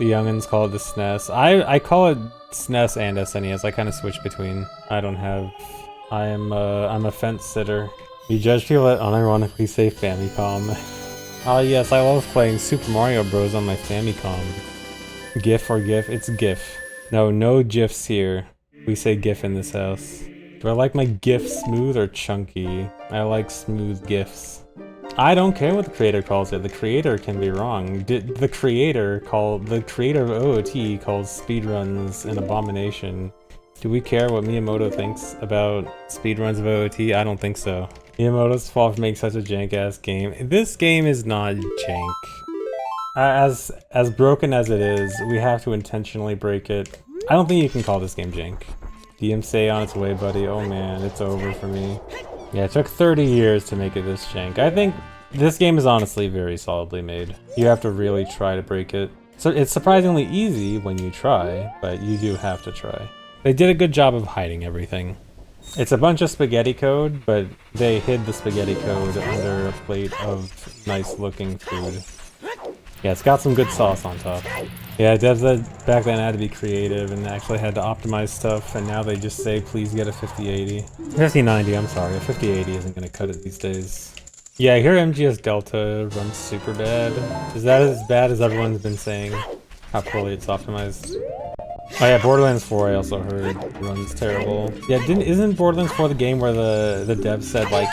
The youngins call it the SNES. I call it SNES and SNES. I kind of switch between. I'm a fence sitter. You judge people that unironically say Famicom. Ah yes, I love playing Super Mario Bros. On my Famicom. GIF or GIF? It's GIF. No GIFs here. We say GIF in this house. Do I like my GIF smooth or chunky? I like smooth GIFs. I don't care what the creator calls it. The creator can be wrong. The creator of OoT calls speedruns an abomination. Do we care what Miyamoto thinks about speedruns of OoT? I don't think so. Miyamoto's fault for making such a jank-ass game. This game is not jank. As broken as it is, we have to intentionally break it. I don't think you can call this game jank. DMC on its way, buddy. Oh man, it's over for me. Yeah, it took 30 years to make it this jank. I think this game is honestly very solidly made. You have to really try to break it. So it's surprisingly easy when you try, but you do have to try. They did a good job of hiding everything. It's a bunch of spaghetti code, but they hid the spaghetti code under a plate of nice looking food. Yeah, it's got some good sauce on top. Yeah, devs that back then had to be creative and actually had to optimize stuff, and now they just say, please get a 5080. 5090, I'm sorry, a 5080 isn't gonna cut it these days. Yeah, I hear MGS Delta runs super bad. Is that as bad as everyone's been saying? How poorly it's optimized? Oh yeah, Borderlands 4 I also heard runs terrible. Yeah, isn't Borderlands 4 the game where the dev said like,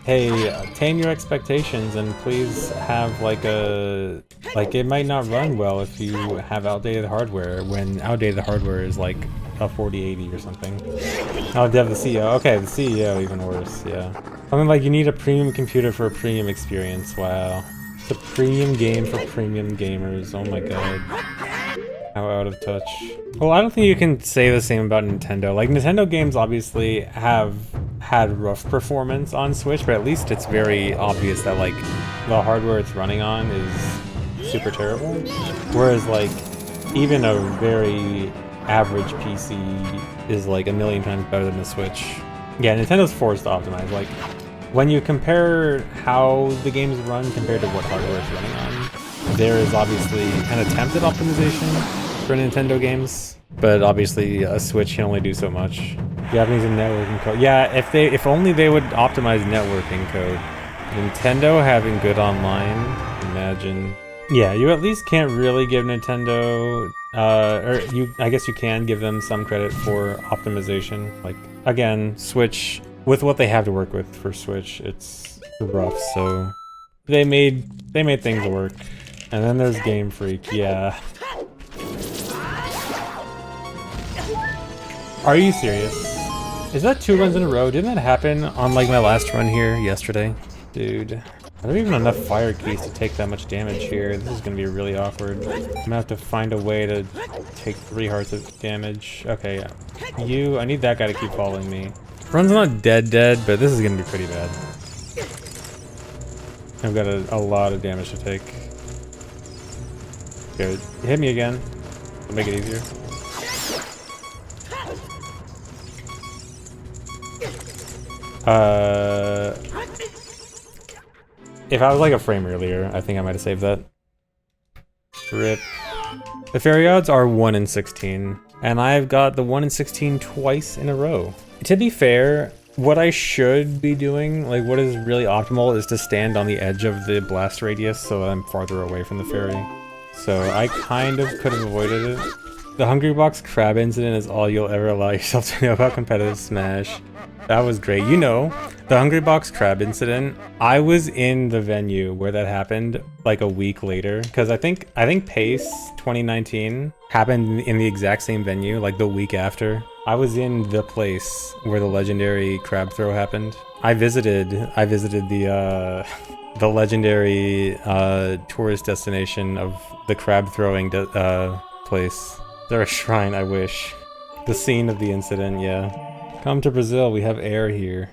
hey, tame your expectations and please have like it might not run well if you have outdated hardware, when outdated hardware is like a 4080 or something. Oh, dev the CEO. Okay, the CEO even worse, yeah. Something like you need a premium computer for a premium experience. Wow. It's a premium game for premium gamers. Oh my god. How out of touch. Well, I don't think you can say the same about Nintendo. Like, Nintendo games obviously have had rough performance on Switch, but at least it's very obvious that, like, the hardware it's running on is super terrible. Whereas, like, even a very average PC is, like, a million times better than the Switch. Yeah, Nintendo's forced to optimize. Like, when you compare how the games run compared to what hardware it's running on, there is obviously an attempt at optimization for Nintendo games, but obviously a Switch can only do so much. Japanese and networking code. Yeah, if only they would optimize networking code. Nintendo having good online, imagine. Yeah, you at least can't really give Nintendo, I guess you can give them some credit for optimization. Like, again, Switch, with what they have to work with for Switch, it's rough, so they made things work. And then there's Game Freak, yeah. Are you serious? Is that 2 runs in a row? Didn't that happen on like my last run here yesterday? Dude, I don't even have enough fire keys to take that much damage here. This is gonna be really awkward. I'm gonna have to find a way to take 3 hearts of damage. Okay, I need that guy to keep following me. Run's not dead, but this is gonna be pretty bad. I've got a lot of damage to take. Good. Hit me again. It'll make it easier. If I was like a frame earlier, I think I might have saved that. RIP. The fairy odds are 1 in 16, and I've got the 1 in 16 twice in a row. To be fair, what I should be doing, like what is really optimal, is to stand on the edge of the blast radius so I'm farther away from the fairy. So I kind of could have avoided it. The Hungry Box crab incident is all you'll ever allow yourself to know about competitive Smash. That was great. You know, the Hungry Box crab incident, I was in the venue where that happened like a week later, because I think PACE 2019 happened in the exact same venue like the week after. I was in the place where the legendary crab throw happened. I visited the legendary tourist destination of the crab throwing place. Is there a shrine? I wish. The scene of the incident, yeah. Come to Brazil, we have air here.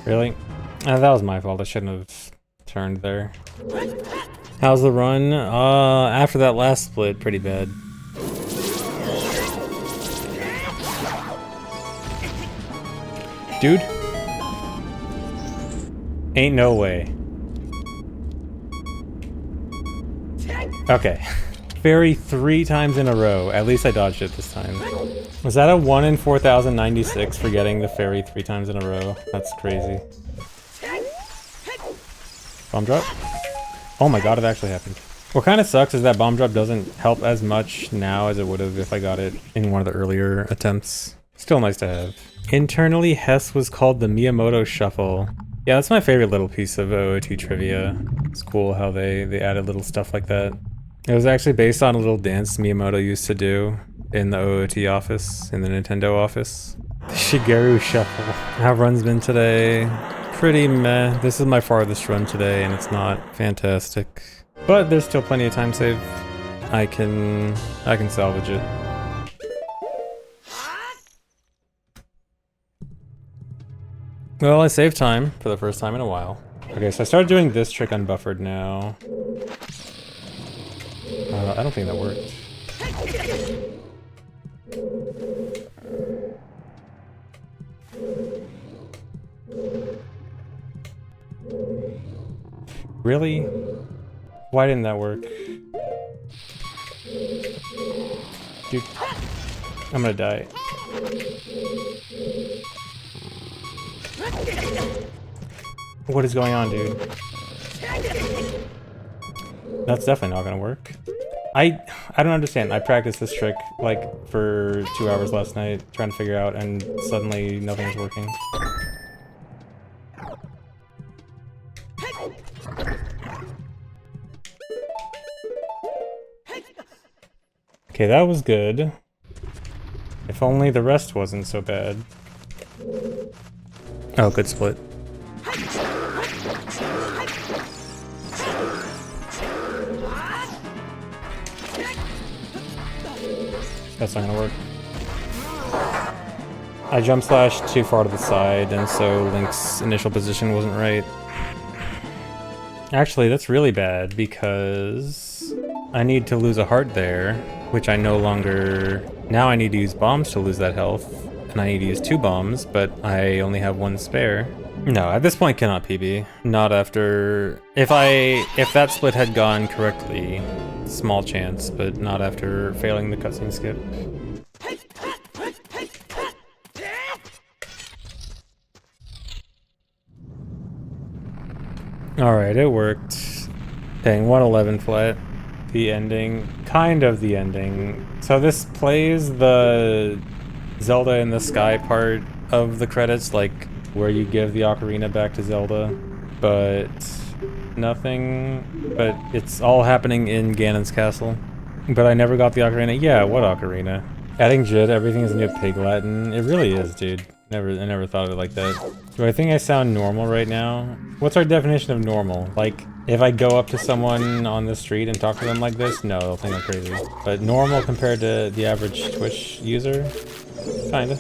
Really? That was my fault, I shouldn't have turned there. How's the run? After that last split, pretty bad. Dude? Ain't no way. Okay. Fairy 3 times in a row. At least I dodged it this time. Was that a 1 in 4,096 for getting the fairy 3 times in a row? That's crazy. Bomb drop? Oh my god, it actually happened. What kind of sucks is that bomb drop doesn't help as much now as it would have if I got it in one of the earlier attempts. Still nice to have. Internally, Hess was called the Miyamoto Shuffle. Yeah, that's my favorite little piece of OoT trivia. It's cool how they added little stuff like that. It was actually based on a little dance Miyamoto used to do in the OoT office, in the Nintendo office. The Shigeru Shuffle. How run's been today? Pretty meh. This is my farthest run today and it's not fantastic. But there's still plenty of time save. I can salvage it. Well, I saved time for the first time in a while. Okay, so I started doing this trick unbuffered now. I don't think that worked. Really? Why didn't that work? Dude, I'm gonna die. What is going on, dude? That's definitely not gonna work. I don't understand. I practiced this trick like for 2 hours last night trying to figure out and suddenly nothing is working. Okay, that was good. If only the rest wasn't so bad. Oh, good split. That's not gonna work. I jump slashed too far to the side, and so Link's initial position wasn't right. Actually, that's really bad, because I need to lose a heart there, which I no longer... Now I need to use bombs to lose that health, and I need to use 2 bombs, but I only have 1 spare. No, at this point cannot PB. Not after... If that split had gone correctly, small chance, but not after failing the cutscene skip. Alright, it worked. Dang, 111 flat. The ending. Kind of the ending. So this plays the Zelda in the Sky part of the credits, like where you give the ocarina back to Zelda, but nothing. But it's all happening in Ganon's castle. But I never got the ocarina. Yeah, what ocarina? Adding Jid, everything is new Pig Latin. It really is, dude. I never thought of it like that. Do I think I sound normal right now? What's our definition of normal? Like, if I go up to someone on the street and talk to them like this, no, they'll think I'm crazy. But normal compared to the average Twitch user? Kinda.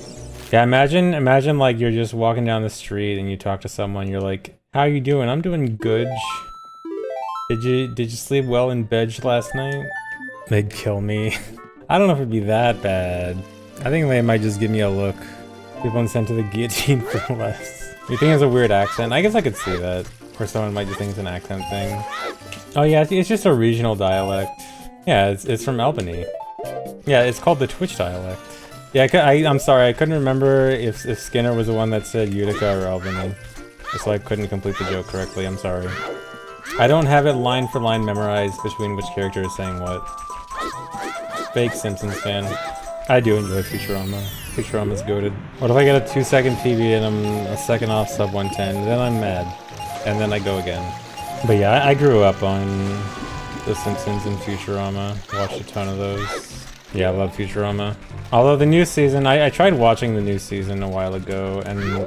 Yeah, imagine like you're just walking down the street and you talk to someone, you're like, how you doing? I'm doing good. Did you sleep well in bed last night? They'd kill me. I don't know if it'd be that bad. I think they might just give me a look. People sent to the guillotine for less. You think it's a weird accent? I guess I could see that. Or someone might just think it's an accent thing. Oh yeah, it's just a regional dialect. Yeah, it's from Albany. Yeah, it's called the Twitch dialect. Yeah, I'm sorry, I couldn't remember if Skinner was the one that said Utica or Albany. So I couldn't complete the joke correctly, I'm sorry. I don't have it line for line memorized between which character is saying what. Fake Simpsons fan. I do enjoy Futurama. Futurama's goated. What if I get a 2-second PB and I'm a second off sub 110? Then I'm mad. And then I go again. But yeah, I grew up on The Simpsons and Futurama. Watched a ton of those. Yeah, I love Futurama. Although the new season, I tried watching the new season a while ago, and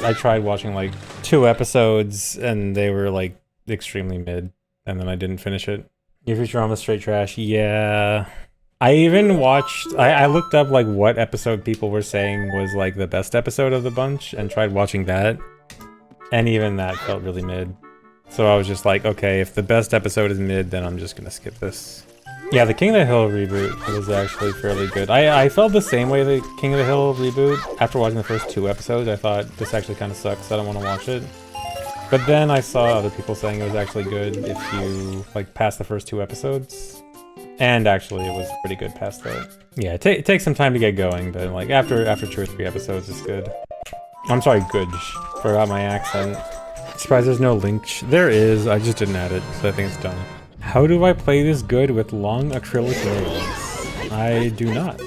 I tried watching like 2 episodes, and they were like extremely mid, and then I didn't finish it. Your Futurama's straight trash. Yeah. I even watched, I looked up like what episode people were saying was like the best episode of the bunch and tried watching that. And even that felt really mid. So I was just like, okay, if the best episode is mid, then I'm just gonna skip this. Yeah, the King of the Hill reboot was actually fairly good. I felt the same way the King of the Hill reboot. After watching the first 2 episodes, I thought this actually kind of sucks. I don't want to watch it. But then I saw other people saying it was actually good if you like pass the first 2 episodes. And actually it was pretty good past that. Yeah, it takes some time to get going, but like after 2 or 3 episodes it's good. I'm sorry, good. Forgot my accent. Surprised there's no link. There is, I just didn't add it, so I think it's done. How do I play this good with long acrylic nails? I do not.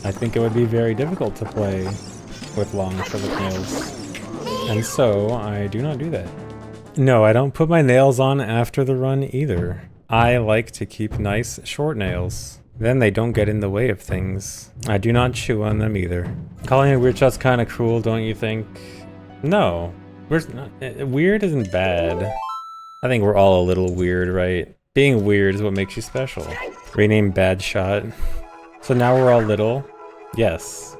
I think it would be very difficult to play with long acrylic nails. And so, I do not do that. No, I don't put my nails on after the run either. I like to keep nice, short nails. Then they don't get in the way of things. I do not chew on them either. Calling it weird shot's kind of cruel, don't you think? No. Weird isn't bad. I think we're all a little weird, right? Being weird is what makes you special. Rename bad shot. So now we're all little? Yes.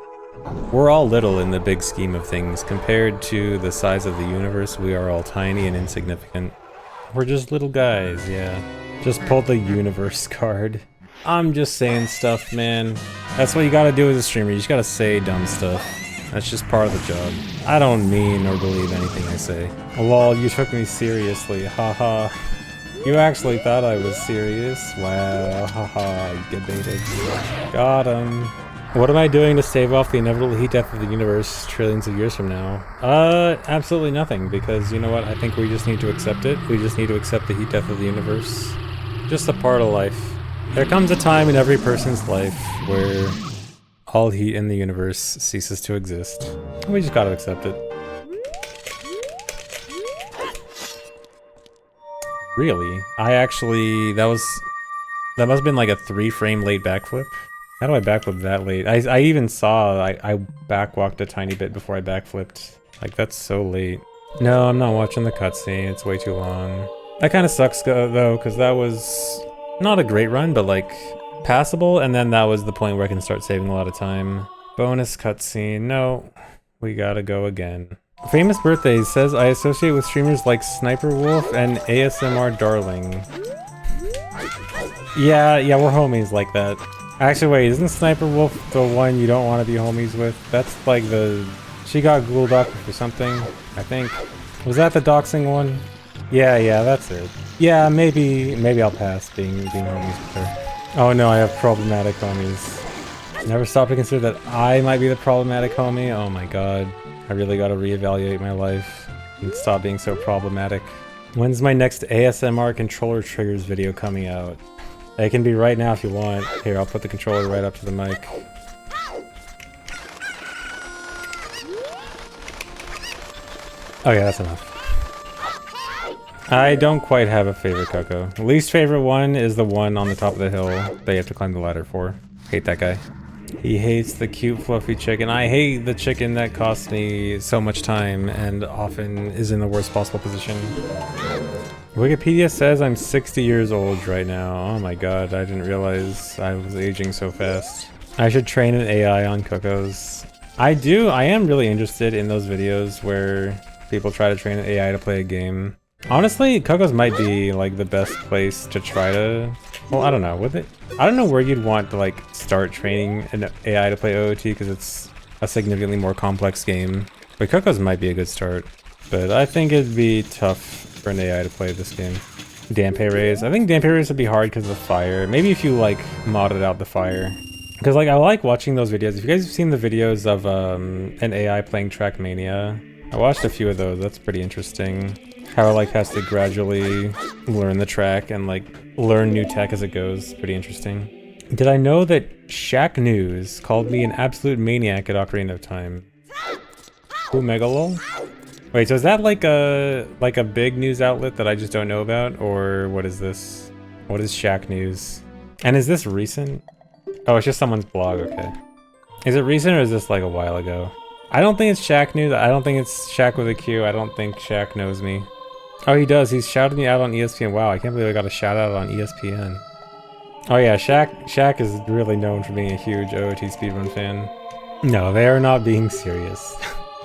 We're all little in the big scheme of things. Compared to the size of the universe, we are all tiny and insignificant. We're just little guys, yeah. Just pull the universe card. I'm just saying stuff, man. That's what you gotta do as a streamer. You just gotta say dumb stuff. That's just part of the job. I don't mean or believe anything I say. Lol, you took me seriously, haha. You actually thought I was serious? Wow, haha, you get baited. Got him. What am I doing to stave off the inevitable heat death of the universe trillions of years from now? Absolutely nothing, because you know what? I think we just need to accept it. We just need to accept the heat death of the universe. Just a part of life. There comes a time in every person's life where all heat in the universe ceases to exist. We just gotta accept it. Really? that must have been like a 3-frame late backflip. How do I backflip that late? I even saw, I backwalked a tiny bit before I backflipped. Like, that's so late. No, I'm not watching the cutscene, it's way too long. That kind of sucks though, because that was not a great run, but like, passable, and then that was the point where I can start saving a lot of time. Bonus cutscene, no, we gotta go again. Famous birthdays says I associate with streamers like Sniper Wolf and ASMR Darling. Yeah, we're homies like that. Actually, wait, isn't Sniper Wolf the one you don't want to be homies with? That's like she got ghoul docked for something, I think. Was that the doxing one? Yeah, that's it. Yeah, maybe I'll pass being homies with her. Oh no, I have problematic homies. Never stop to consider that I might be the problematic homie. Oh my god. I really gotta reevaluate my life and stop being so problematic. When's my next ASMR controller triggers video coming out? It can be right now if you want. Here, I'll put the controller right up to the mic. Okay, that's enough. I don't quite have a favorite Coco. Least favorite one is the one on the top of the hill that you have to climb the ladder for. Hate that guy. He hates the cute fluffy chicken. I hate the chicken that costs me so much time and often is in the worst possible position. Wikipedia says I'm 60 years old right now. Oh my god, I didn't realize I was aging so fast. I should train an AI on Cocos. I am really interested in those videos where people try to train an AI to play a game. Honestly, Cocos might be like the best place to try to... Well, I don't know. I don't know where you'd want to like start training an AI to play OoT because it's a significantly more complex game. But Cocos might be a good start. But I think it'd be tough for an AI to play this game. Dampe rays. I think Dampe rays would be hard because of the fire. Maybe if you like modded out the fire. Because like I like watching those videos. If you guys have seen the videos of an AI playing Trackmania, I watched a few of those. That's pretty interesting. How it like has to gradually learn the track and like learn new tech as it goes. Pretty interesting. Did I know that Shaq News called me an absolute maniac at Ocarina of Time? Ooh, Megalol? Wait, so is that like a big news outlet that I just don't know about? Or what is this? What is Shaq News? And is this recent? Oh, it's just someone's blog, okay. Is it recent or is this like a while ago? I don't think it's Shaq News. I don't think it's Shaq with a Q. I don't think Shaq knows me. Oh, he does. He's shouted me out on ESPN. Wow, I can't believe I got a shout out on ESPN. Oh yeah, Shaq is really known for being a huge OoT speedrun fan. No, they are not being serious.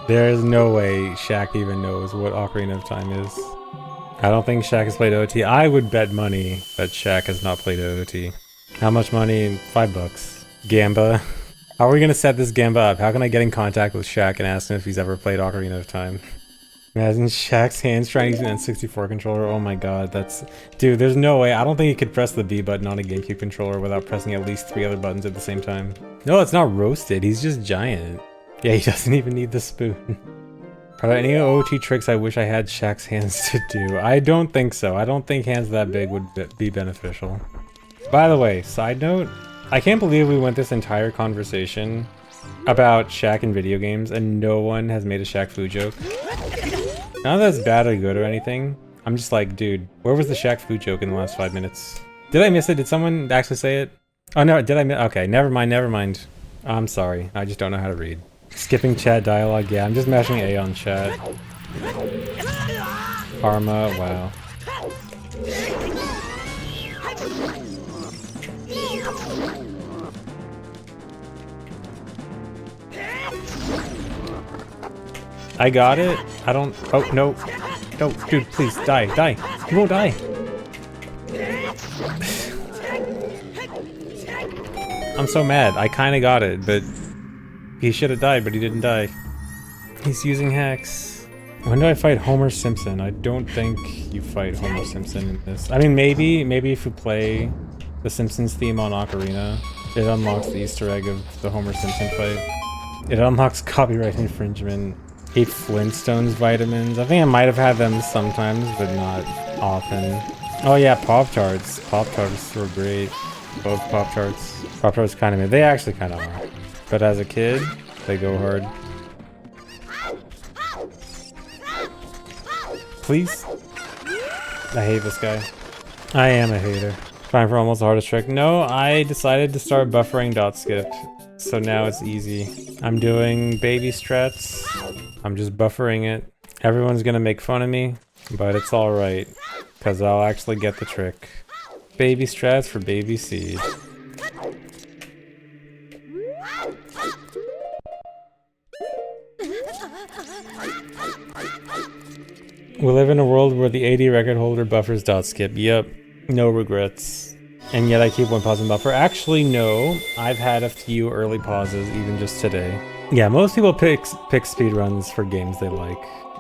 There is no way Shaq even knows what Ocarina of Time is. I don't think Shaq has played OoT. I would bet money that Shaq has not played OoT. How much money? $5. Gamba. How are we gonna set this Gamba up? How can I get in contact with Shaq and ask him if he's ever played Ocarina of Time? Imagine Shaq's hands trying to use an N64 controller. Oh my god, that's... Dude, there's no way. I don't think you could press the B button on a GameCube controller without pressing at least 3 other buttons at the same time. No, it's not roasted. He's just giant. Yeah, he doesn't even need the spoon. Are there any OoT tricks I wish I had Shaq's hands to do? I don't think so. I don't think hands that big would be beneficial. By the way, side note, I can't believe we went this entire conversation about Shaq in video games and no one has made a Shaq Fu joke. Not that that's bad or good or anything. I'm just like, dude, where was the Shaq Fu joke in the last 5 minutes? Did I miss it? Did someone actually say it? Oh no, did I miss? Okay, never mind, never mind. I'm sorry, I just don't know how to read. Skipping chat dialogue, yeah, I'm just mashing A on chat. Karma, wow. I got it. I don't... Oh, no. No, dude, please, die, die. You won't die. I'm so mad. I kinda got it, but... He should have died, but he didn't die. He's using hacks. When do I fight Homer Simpson? I don't think you fight Homer Simpson in this. I mean, maybe if you play the Simpsons theme on Ocarina, it unlocks the Easter egg of the Homer Simpson fight. It unlocks copyright infringement. 8 Flintstones vitamins. I think I might have had them sometimes, but not often. Oh yeah, Pop-Tarts. Pop-Tarts were great. Both Pop-Tarts. Pop-Tarts kind of made. They actually kind of are. But as a kid, they go hard. Please? I hate this guy. I am a hater. Trying for almost the hardest trick. No, I decided to start buffering dot skip. So now it's easy. I'm doing baby strats. I'm just buffering it. Everyone's gonna make fun of me, but it's alright. Because I'll actually get the trick. Baby strats for baby seed. We live in a world where the 80 record holder buffers dot skip. Yep, no regrets. And yet I keep one pause and buffer. Actually, no. I've had a few early pauses, even just today. Yeah, most people pick speedruns for games they like.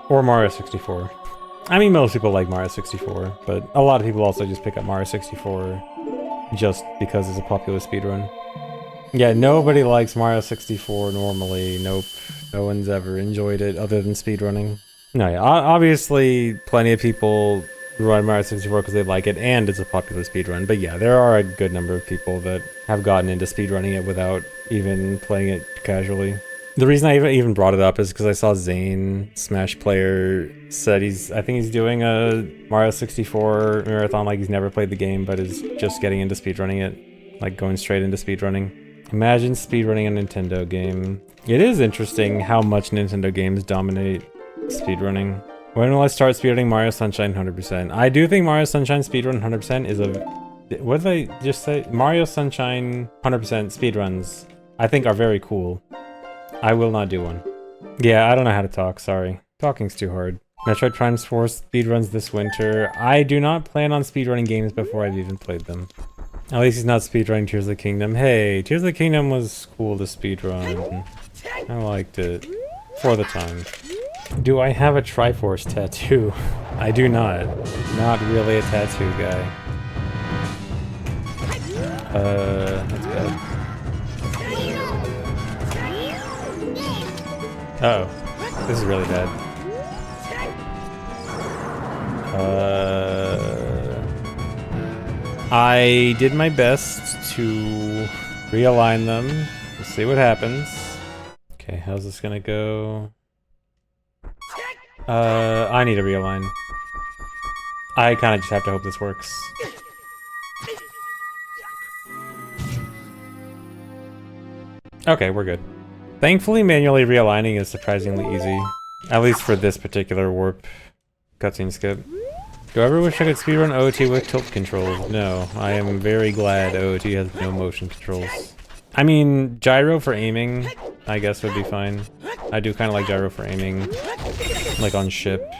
Or Mario 64. I mean, most people like Mario 64, but a lot of people also just pick up Mario 64 just because it's a popular speedrun. Yeah, nobody likes Mario 64 normally. Nope. No one's ever enjoyed it other than speedrunning. No, yeah, obviously plenty of people run Mario 64 because they like it and it's a popular speedrun, but yeah, there are a good number of people that have gotten into speedrunning it without even playing it casually. The reason I even brought it up is because I saw Zane, Smash player, said I think he's doing a Mario 64 marathon, like he's never played the game but is just getting into speedrunning it, like going straight into speedrunning. Imagine speedrunning a Nintendo game. It is interesting how much Nintendo games dominate speedrunning. When will I start speedrunning Mario Sunshine 100%? I do think Mario Sunshine speedrun 100% is a... What did I just say? Mario Sunshine 100% speedruns, I think, are very cool. I will not do one. Yeah, I don't know how to talk, sorry. Talking's too hard. Metroid Prime's 4 speedruns this winter. I do not plan on speedrunning games before I've even played them. At least he's not speedrunning Tears of the Kingdom. Hey, Tears of the Kingdom was cool to speedrun. I liked it. For the time. Do I have a Triforce tattoo? I do not. Not really a tattoo guy. That's bad. Uh-oh. This is really bad. I did my best to realign them. We'll see what happens. Okay, how's this gonna go? I need to realign. I kind of just have to hope this works. Okay, we're good. Thankfully, manually realigning is surprisingly easy. At least for this particular warp cutscene skip. Do I ever wish I could speedrun OoT with tilt controls? No, I am very glad OoT has no motion controls. I mean, gyro for aiming, I guess would be fine. I do kind of like gyro for aiming, like on ship,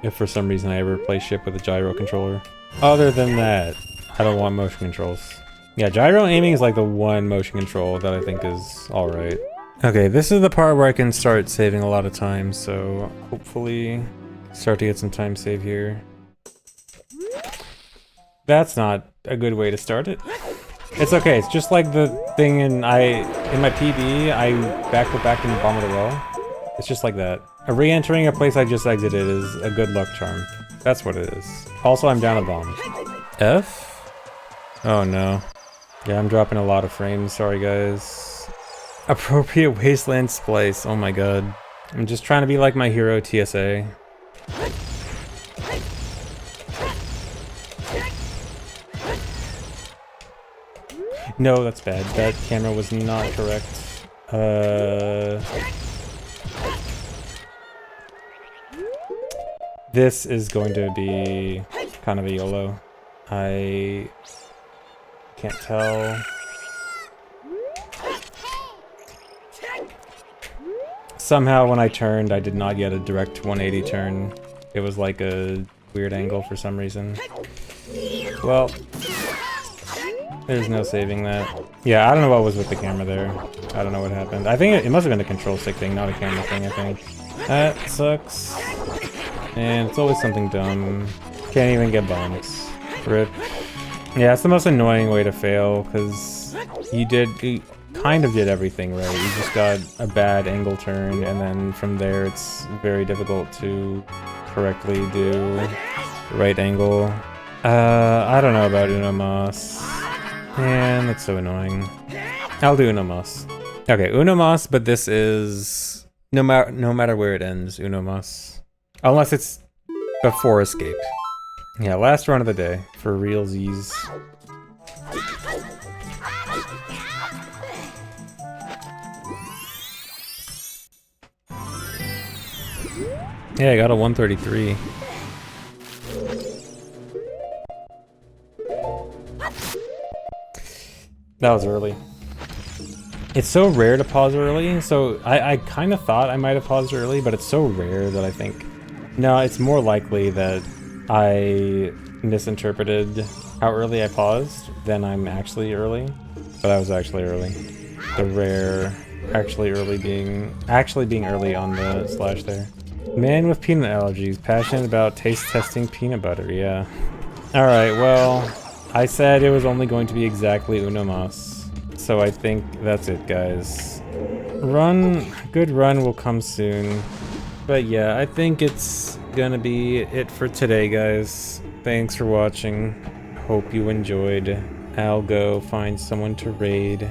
if for some reason I ever play ship with a gyro controller. Other than that, I don't want motion controls. Yeah, gyro aiming is like the one motion control that I think is alright. Okay, this is the part where I can start saving a lot of time, so hopefully Start to get some time save here. That's not a good way to start it. It's okay, it's just like the thing in my PB, I backflip back in the bottom of the well. It's just like that. Re-entering a place I just exited is a good luck charm. That's what it is. Also, I'm down a bomb. F? Oh no. Yeah, I'm dropping a lot of frames, sorry guys. Appropriate wasteland splice, oh my god. I'm just trying to be like my hero TSA. No, that's bad. That camera was not correct. This is going to be kind of a YOLO. I can't tell. Somehow when I turned, I did not get a direct 180 turn. It was like a weird angle for some reason. Well, there's no saving that. Yeah, I don't know what was with the camera there. I don't know what happened. I think it must have been a control stick thing, not a camera thing, I think. That sucks. And it's always something dumb. Can't even get bombs. RIP. Yeah, it's the most annoying way to fail, because you kind of did everything right. You just got a bad angle turn, and then from there it's very difficult to correctly do the right angle. I don't know about Uno Mas. Man, that's so annoying. I'll do Uno Mas. Okay, Uno Mas, but this is no matter where it ends, Uno Mas. Unless it's before escape. Yeah, last run of the day for realsies. Yeah, I got a 133. That was early. It's so rare to pause early, so I kind of thought I might have paused early, but it's so rare that I think... No, it's more likely that I misinterpreted how early I paused than I'm actually early, but I was actually early. The rare actually being early on the slash there. Man with peanut allergies, passionate about taste testing peanut butter, yeah. Alright, well, I said it was only going to be exactly Uno Mas, so I think that's it, guys. Good run will come soon. But yeah, I think it's gonna be it for today, guys. Thanks for watching. Hope you enjoyed. I'll go find someone to raid.